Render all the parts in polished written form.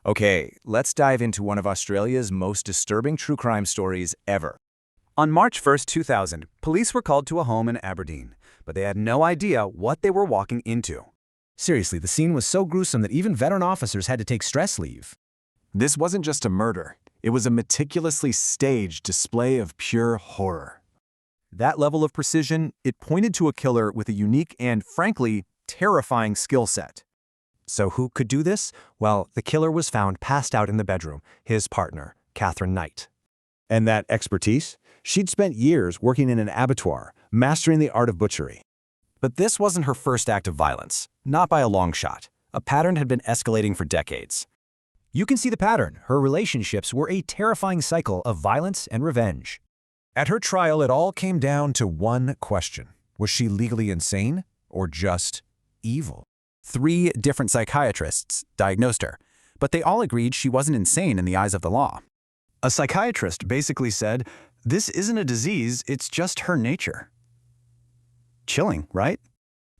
Okay, let's dive into one of Australia's most disturbing true crime stories ever. On March 1st, 2000, police were called to a home in Aberdeen, but they had no idea what they were walking into. Seriously, the scene was so gruesome that even veteran officers had to take stress leave. This wasn't just a murder. It was a meticulously staged display of pure horror. That level of precision, it pointed to a killer with a unique and, frankly, terrifying skill set. So who could do this? Well, the killer was found passed out in the bedroom, his partner, Katherine Knight. And that expertise? She'd spent years working in an abattoir, mastering the art of butchery. But this wasn't her first act of violence, not by a long shot. A pattern had been escalating for decades. You can see the pattern. Her relationships were a terrifying cycle of violence and revenge. At her trial, it all came down to one question. Was she legally insane or just evil? 3 different psychiatrists diagnosed her, but they all agreed she wasn't insane in the eyes of the law. A psychiatrist basically said, "This isn't a disease, it's just her nature." Chilling, right?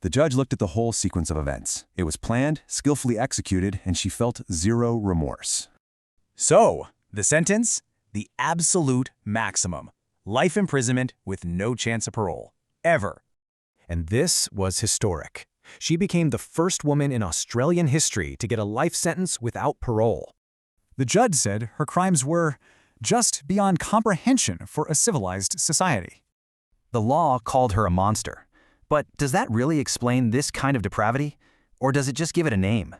The judge looked at the whole sequence of events. It was planned, skillfully executed, and she felt zero remorse. So, the sentence? The absolute maximum. Life imprisonment with no chance of parole. Ever. And this was historic. She became the first woman in Australian history to get a life sentence without parole. The judge said her crimes were just beyond comprehension for a civilized society. The law called her a monster. But does that really explain this kind of depravity? Or does it just give it a name?